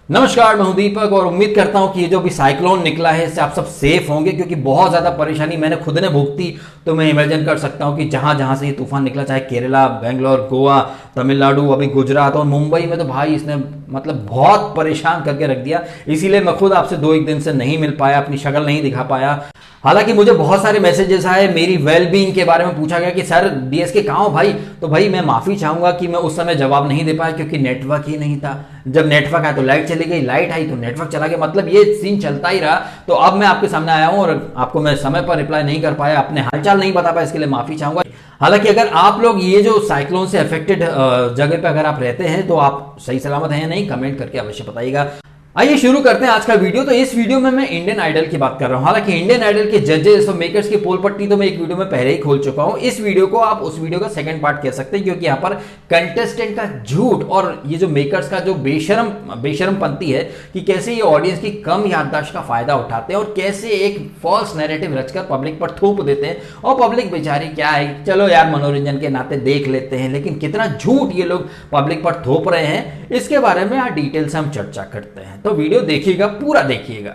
नमस्कार, मैं हूं दीपक और उम्मीद करता हूं कि ये जो भी साइक्लोन निकला है इससे आप सब सेफ होंगे, क्योंकि बहुत ज़्यादा परेशानी मैंने खुद ने भुगती। तो मैं इमेजिन कर सकता हूं कि जहां जहां से ये तूफान निकला, चाहे केरला, बेंगलोर, गोवा, तमिलनाडु, अभी गुजरात और मुंबई में, तो भाई इसने मतलब बहुत परेशान करके रख दिया। इसीलिए मैं खुद आपसे 2-1 दिन से नहीं मिल पाया, अपनी शक्ल नहीं दिखा पाया। हालांकि मुझे बहुत सारे मैसेजेस आए, मेरी वेलबींग के बारे में पूछा गया कि सर डीएसके कहाँ हो भाई। तो भाई मैं माफ़ी चाहूँगा कि मैं उस समय जवाब नहीं दे पाया, क्योंकि नेटवर्क ही नहीं था। जब नेटवर्क आया तो लाइट चली गई, लाइट आई तो नेटवर्क चला गया, मतलब ये सीन चलता ही रहा। तो अब मैं आपके सामने आया हूँ और आपको मैं समय पर रिप्लाई नहीं कर पाया, अपने हालचाल नहीं बता पाया, इसके लिए माफ़ी चाहूँगा। हालांकि अगर आप लोग ये जो साइक्लोन से अफेक्टेड जगह पे अगर आप रहते हैं तो आप सही सलामत हैं या नहीं, कमेंट करके अवश्य बताइएगा। आइए शुरू करते हैं आज का वीडियो। तो इस वीडियो में मैं इंडियन आइडल की बात कर रहा हूं। हालांकि इंडियन आइडल के जजेस और मेकर्स की पोल पट्टी तो मैं एक वीडियो में पहले ही खोल चुका हूं। इस वीडियो को आप उस वीडियो का सेकंड पार्ट कह सकते हैं, क्योंकि यहां पर कंटेस्टेंट का झूठ और ये जो मेकर्स का जो बेशरमपंती है कि कैसे ये ऑडियंस की कम याददाश्त का फायदा उठाते हैं और कैसे एक फॉल्स नैरेटिव रचकर पब्लिक पर थोप देते हैं। और पब्लिक बेचारी क्या है, चलो यार मनोरंजन के नाते देख लेते हैं, लेकिन कितना झूठ ये लोग पब्लिक पर थोप रहे हैं, इसके बारे में आज डिटेल से हम चर्चा करते हैं। तो वीडियो देखिएगा, पूरा देखिएगा।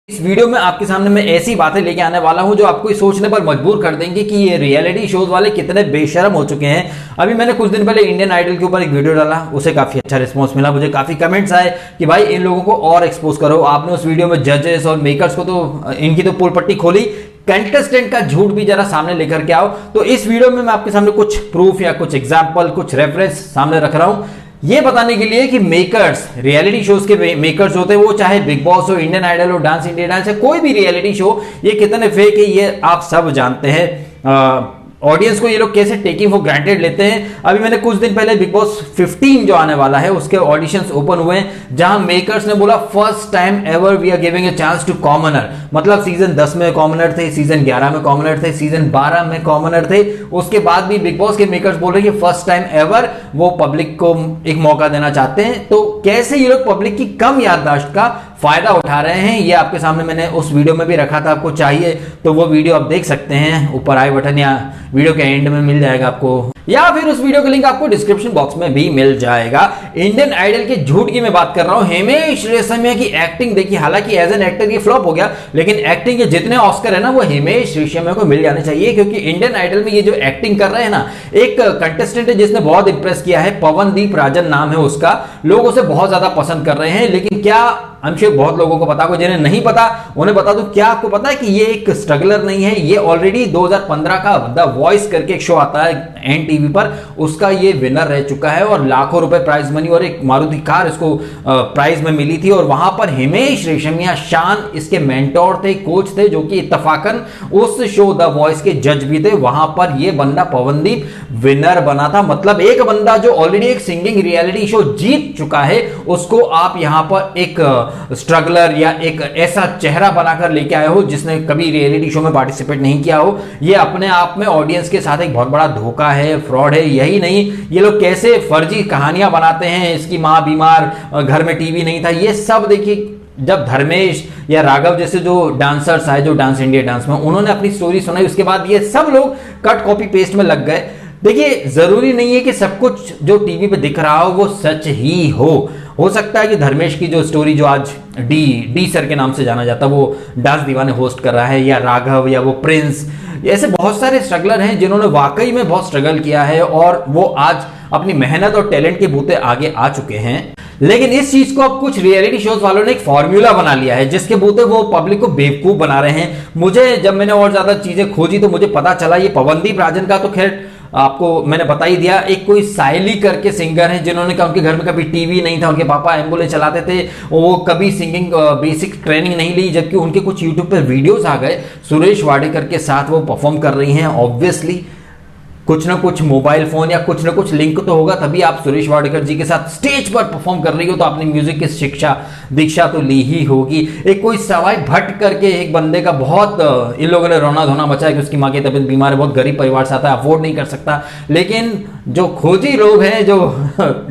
इस वीडियो में आपके सामने मैं ऐसी बातें लेके आने वाला हूं जो आपको सोचने पर मजबूर कर देंगे कि ये रियलिटी शोज वाले कितने बेशरम हो चुके हैं। अभी मैंने कुछ दिन पहले इंडियन आइडल के ऊपर एक वीडियो डाला, उसे काफी अच्छा रिस्पॉन्स मिला, मुझे काफी कमेंट्स आए कि भाई इन लोगों को और एक्सपोज करो। आपने उस वीडियो में जजेस और मेकर्स को तो इनकी तो पोल पट्टी खोली, कंटेस्टेंट का झूठ भी जरा सामने लेकर के आओ। तो इस वीडियो में मैं आपके सामने कुछ प्रूफ या कुछ एग्जाम्पल, कुछ रेफरेंस सामने रख रहा हूं, ये बताने के लिए कि मेकर्स, रियलिटी शोज के मेकर्स होते हैं, वो चाहे बिग बॉस हो, इंडियन आइडल हो, डांस इंडिया डांस है, कोई भी रियलिटी शो, ये कितने फेक है ये आप सब जानते हैं। ऑडियंस को ये लोग कैसे टेकिंग फॉर ग्रांटेड लेते हैं। अभी मैंने कुछ दिन पहले बिग बॉस 15 जो आने वाला है उसके ऑडिशंस ओपन हुए हैं, जहां मेकर्स ने बोला first time ever we are giving a chance to commoner. मतलब सीजन 10 में कॉमनर थे, सीजन 11 में कॉमनर थे, सीजन 12 में कॉमनर थे। उसके बाद भी बिग बॉस के मेकर्स बोल रहे हैं कि फर्स्ट टाइम एवर वो पब्लिक को एक मौका देना चाहते हैं। तो कैसे ये लोग पब्लिक की कम याददाश्त का फायदा उठा रहे हैं, ये आपके सामने मैंने उस वीडियो में भी रखा था। आपको चाहिए तो वो वीडियो आप देख सकते हैं, ऊपर आई बटन या वीडियो के एंड में मिल जाएगा आपको, या फिर उस वीडियो का लिंक आपको डिस्क्रिप्शन बॉक्स में भी मिल जाएगा। इंडियन आइडल के झूठ की मैं बात कर रहा हूं। हिमेश रेशमिया की एक्टिंग देखिए, हालांकि एज एन एक्टर ये फ्लॉप हो गया, लेकिन एक्टिंग के जितने ऑस्कर है ना वो हिमेश रेशमिया को मिल जाने चाहिए, क्योंकि इंडियन आइडल में ये जो एक्टिंग कर रहे हैं ना, एक कंटेस्टेंट है जिसने बहुत इंप्रेस किया है, पवनदीप राजन नाम है उसका, लोग उसे बहुत ज्यादा पसंद कर रहे हैं। लेकिन क्या हम श्योर बहुत लोगों को पता होगा, जिन्हें नहीं पता उन्हें बता दूं, क्या आपको पता है कि ये एक स्ट्रगलर नहीं है, ये ऑलरेडी 2015 का द वॉइस करके एक शो आता है एनटीवी पर, उसका ये विनर रह चुका है और लाखों रुपए प्राइज मनी और एक मारुति कार इसको प्राइज में मिली थी। और वहां पर हिमेश रेशमिया शान इसके मेंटोर थे, कोच थे, जो कि इत्तफाकन उस शो द वॉइस के जज भी थे। वहां पर ये बंदा पवनदीप विनर बना था। मतलब एक बंदा जो ऑलरेडी एक सिंगिंग रियलिटी शो जीत चुका है, उसको आप यहां पर एक स्ट्रगलर या एक ऐसा चेहरा बनाकर लेके आए हो जिसने कभी रियलिटी शो में पार्टिसिपेट नहीं किया हो। ये अपने आप में ऑडियंस के साथ एक बहुत बड़ा धोखा है, फ्रॉड है। यही नहीं, ये लोग कैसे फर्जी कहानियां बनाते हैं, इसकी मां बीमार, घर में टीवी नहीं था, ये सब देखिए। जब धर्मेश या राघव जैसे जो डांसर्स आए, जो डांस इंडिया डांस में, उन्होंने अपनी स्टोरी सुनाई, उसके बाद ये सब लोग कट कॉपी पेस्ट में लग गए। देखिए जरूरी नहीं है कि सब कुछ जो टीवी पे दिख रहा हो वो सच ही हो सकता है कि धर्मेश की जो स्टोरी, जो आज डी सर के नाम से जाना जाता है, वो डांस दीवाने होस्ट कर रहा है, या राघव, या वो प्रिंस, ऐसे बहुत सारे स्ट्रगलर हैं जिन्होंने वाकई में बहुत स्ट्रगल किया है और वो आज अपनी मेहनत और टैलेंट के बूते आगे आ चुके हैं। लेकिन इस चीज को अब कुछ रियलिटी शोज वालों ने एक फॉर्मूला बना लिया है, जिसके बूते वो पब्लिक को बेवकूफ बना रहे हैं। मुझे जब मैंने और ज्यादा चीजें खोजी तो मुझे पता चला ये पवनदीप राजन का तो खैर आपको मैंने बता ही दिया। एक कोई सायली करके सिंगर है जिन्होंने कहा उनके घर में कभी टीवी नहीं था, उनके पापा एम्बुलेंस चलाते थे, वो कभी सिंगिंग बेसिक ट्रेनिंग नहीं ली, जबकि उनके कुछ यूट्यूब पर वीडियोस आ गए, सुरेश वाडेकर के साथ वो परफॉर्म कर रही हैं। ऑब्वियसली कुछ ना कुछ मोबाइल फोन या कुछ ना कुछ लिंक तो होगा, तभी आप सुरेश वाडेकर जी के साथ स्टेज पर परफॉर्म कर रही हो, तो आपने म्यूजिक की शिक्षा दीक्षा तो ली ही होगी। एक कोई सवाई भट्ट करके एक बंदे का बहुत इन लोगों ने रोना धोना मचा है कि उसकी माँ की तबीयत बीमार है, बहुत गरीब परिवार से आता है, अफोर्ड नहीं कर सकता। लेकिन जो खोजी लोग हैं, जो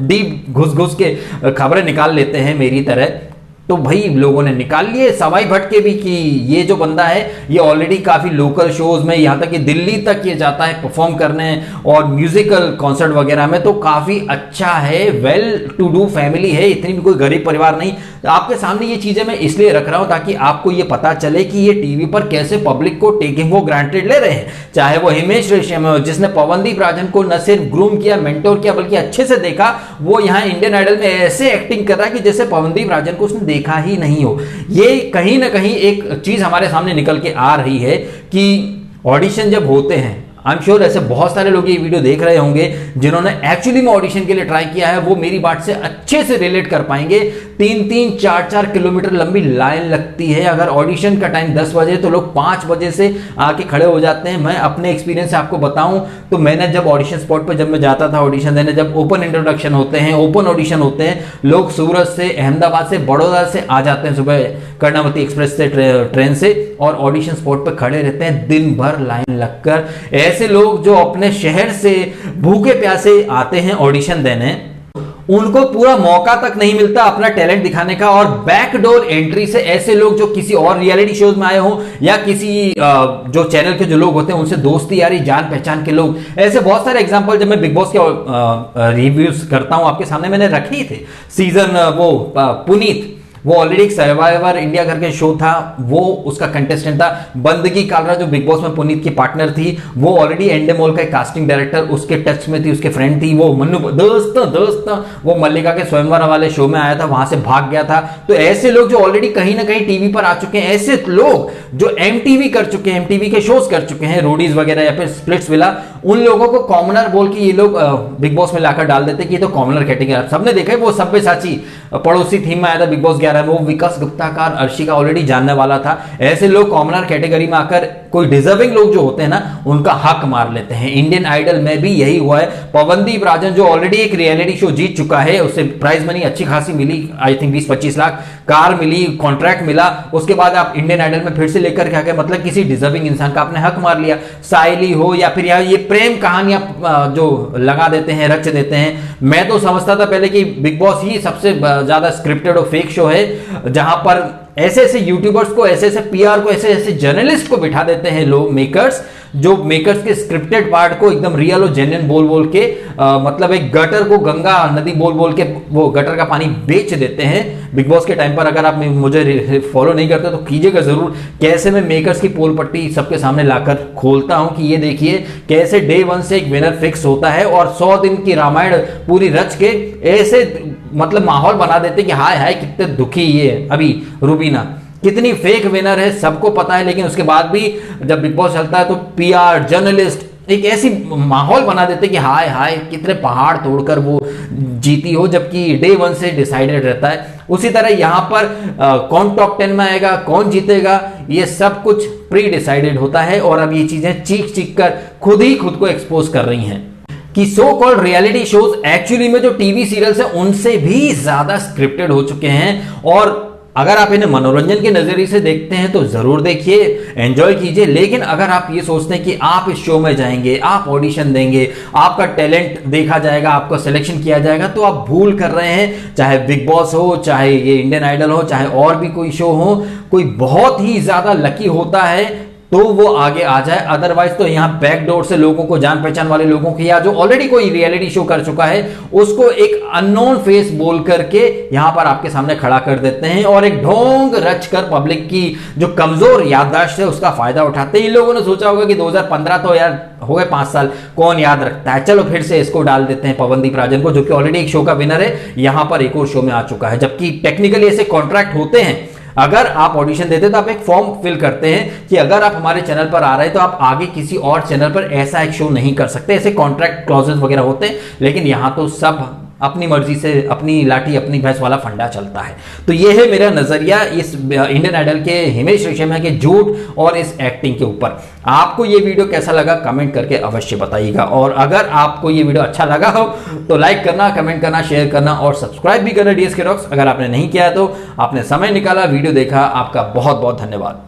डीप घुस घुस के खबरें निकाल लेते हैं मेरी तरह, तो भाई लोगों ने निकाल लिए सवाई भटके भी कि ये जो बंदा है ये ऑलरेडी काफी लोकल शोज में, यहाँ तक कि दिल्ली तक ये जाता है परफॉर्म करने और म्यूजिकल कॉन्सर्ट वगैरह में, तो काफी अच्छा है, वेल टू डू फैमिली है, इतनी भी कोई गरीब परिवार नहीं। तो आपके सामने ये चीजें मैं इसलिए रख रहा हूं ताकि आपको ये पता चले कि ये टीवी पर कैसे पब्लिक को टेकिंग फॉर ग्रांटेड ले रहे हैं। चाहे वो हिमेश रेशमिया हो जिसने पवनदीप राजन को न सिर्फ ग्रूम किया, मेंटोर किया, बल्कि अच्छे से देखा, वो यहाँ इंडियन आइडल में ऐसे एक्टिंग कर रहा है कि जैसे पवनदीप राजन को उसने देखा ही नहीं हो। ये कहीं ना कहीं एक चीज हमारे सामने निकल के आ रही है कि ऑडिशन जब होते हैं, आई एम श्योर ऐसे बहुत सारे लोग ये वीडियो देख रहे होंगे जिन्होंने एक्चुअली में ऑडिशन के लिए ट्राई किया है, वो मेरी बात से अच्छे से रिलेट कर पाएंगे। 3-3, 4-4 किलोमीटर लंबी लाइन लगती है। अगर ऑडिशन का टाइम 10 बजे तो लोग 5 बजे से आके खड़े हो जाते हैं। मैं अपने एक्सपीरियंस से आपको बताऊं तो मैंने जब ऑडिशन स्पॉट पर जब मैं जाता था ऑडिशन देने, जब ओपन इंट्रोडक्शन होते हैं, ओपन ऑडिशन होते हैं, लोग सूरत से, अहमदाबाद से, बड़ौदा से आ जाते हैं सुबह कर्णावती एक्सप्रेस से, ट्रेन से, और ऑडिशन स्पॉट पर खड़े रहते हैं दिन भर लाइन लगकर। ऐसे लोग जो अपने शहर से भूखे प्यासे आते हैं ऑडिशन देने, उनको पूरा मौका तक नहीं मिलता अपना टैलेंट दिखाने का, और बैकडोर एंट्री से ऐसे लोग जो किसी और रियलिटी शोज में आए हो या किसी जो चैनल के जो लोग होते हैं उनसे दोस्ती यारी जान पहचान के लोग, ऐसे बहुत सारे एग्जांपल जब मैं बिग बॉस के रिव्यूज करता हूं आपके सामने मैंने रखी थे। सीजन वो पुनीत, वो ऑलरेडी एक सर्वाइवर इंडिया करके शो था, वो उसका कंटेस्टेंट था। बंदगी कालरा जो बिग बॉस में पुनीत की पार्टनर थी, वो ऑलरेडी एंडेमोल का कास्टिंग डायरेक्टर उसके टच में थी, उसके फ्रेंड थी। वो मन्नू दोस्त वो मल्लिका के स्वयंवर वाले शो में आया था, वहां से भाग गया था। तो ऐसे लोग जो ऑलरेडी कहीं ना कहीं टीवी पर आ चुके हैं, ऐसे लोग जो एमटीवी कर चुके हैं, एमटीवी के शोज कर चुके हैं, रोडीज वगैरह या फिर स्प्लिट्स विला, उन लोगों को कॉमनर बोल के ये लोग बिग बॉस में लाकर डाल देते कि ये तो कॉमनर कैटेगरी। सबने देखा है वो सब्यसाची पड़ोसी थीम में आया था बिग बॉस 11 में, वो विकास गुप्ता का अर्शिका ऑलरेडी जानने वाला था। ऐसे लोग कॉमनर कैटेगरी में आकर कोई डिजर्विंग लोग जो होते हैं ना उनका हक मार लेते हैं। इंडियन आइडल में भी यही हुआ है। पवनदीप राजन जो ऑलरेडी एक रियलिटी शो जीत चुका है, उसे प्राइज मनी अच्छी खासी मिली, आई थिंक 20-25 लाख, कार मिली, कॉन्ट्रैक्ट मिला, उसके बाद आप इंडियन आइडल में फिर से लेकर के आके मतलब किसी डिजर्विंग इंसान का आपने हक मार लिया। साइली हो या फिर ये प्रेम कहानियां जो लगा देते हैं, रच देते हैं। मैं तो समझता था पहले कि बिग बॉस ही सबसे ज्यादा स्क्रिप्टेड और फेक शो है, जहां पर ऐसे ऐसे यूट्यूबर्स को, ऐसे ऐसे पीआर को, ऐसे ऐसे जर्नलिस्ट को बिठा देते हैं लोग, मेकर्स, जो मेकर्स के स्क्रिप्टेड पार्ट को एकदम रियल और जेन्युइन बोल बोल के मतलब एक गटर को गंगा नदी बोल बोल के वो गटर का पानी बेच देते हैं। बिग बॉस के टाइम पर अगर आप मुझे फॉलो नहीं करते तो कीजिएगा जरूर, कैसे मैं मेकर्स की पोल पट्टी सबके सामने लाकर खोलता हूं कि ये देखिए कैसे डे 1 से एक विनर फिक्स होता है और 100 दिन की रामायण पूरी रच के ऐसे मतलब माहौल बना देते कि हाय हाय कितने दुखी ये अभी रूबीना, कितनी फेक विनर है सबको पता है। लेकिन उसके बाद भी जब बिग बॉस चलता है तो पीआर जर्नलिस्ट एक ऐसी माहौल बना देते कि हाय हाय कितने पहाड़ तोड़कर वो जीती हो, जबकि डे 1 से डिसाइडेड रहता है। उसी तरह यहां पर कौन टॉप 10 में आएगा, कौन जीतेगा, ये सब कुछ प्री डिसाइडेड होता है। और अब ये चीजें चीख चीख कर खुद ही खुद को एक्सपोज कर रही हैं कि so called reality shows actually में जो टीवी सीरियल्स हैं उनसे भी ज्यादा स्क्रिप्टेड हो चुके हैं। और अगर आप इन्हें मनोरंजन के नजरिए से देखते हैं तो जरूर देखिए, एंजॉय कीजिए। लेकिन अगर आप ये सोचते हैं कि आप इस शो में जाएंगे, आप ऑडिशन देंगे, आपका टैलेंट देखा जाएगा, आपका सिलेक्शन किया जाएगा, तो आप भूल कर रहे हैं। चाहे बिग बॉस हो, चाहे ये इंडियन आइडल हो, चाहे और भी कोई शो हो, कोई बहुत ही ज्यादा लकी होता है तो वो आगे आ जाए। अदरवाइज तो यहां बैकडोर से लोगों को, जान पहचान वाले लोगों को, या जो ऑलरेडी कोई रियलिटी शो कर चुका है उसको एक अननोन फेस बोल करके यहां पर आपके सामने खड़ा कर देते हैं और एक ढोंग रच कर पब्लिक की जो कमजोर याददाश्त है उसका फायदा उठाते हैं। इन लोगों ने सोचा होगा कि 2015 तो यार हो गए 5 साल, कौन याद रखता है, चलो फिर से इसको डाल देते हैं पवनदीप राजन को, जो कि ऑलरेडी एक शो का विनर है, यहां पर एक और शो में आ चुका है। जबकि टेक्निकली ऐसे कॉन्ट्रैक्ट होते हैं, अगर आप ऑडिशन देते तो आप एक फॉर्म फिल करते हैं कि अगर आप हमारे चैनल पर आ रहे हैं तो आप आगे किसी और चैनल पर ऐसा एक शो नहीं कर सकते, ऐसे कॉन्ट्रैक्ट क्लॉजेस वगैरह होते हैं। लेकिन यहां तो सब अपनी मर्जी से, अपनी लाठी अपनी भैंस वाला फंडा चलता है। तो यह है मेरा नजरिया इस इंडियन आइडल के हिमेश रेशमिया के झूठ और इस एक्टिंग के ऊपर। आपको यह वीडियो कैसा लगा कमेंट करके अवश्य बताइएगा। और अगर आपको यह वीडियो अच्छा लगा हो तो लाइक करना, कमेंट करना, शेयर करना और सब्सक्राइब भी करना डीएसके रॉक्स। अगर आपने नहीं किया तो आपने समय निकाला, वीडियो देखा, आपका बहुत बहुत धन्यवाद।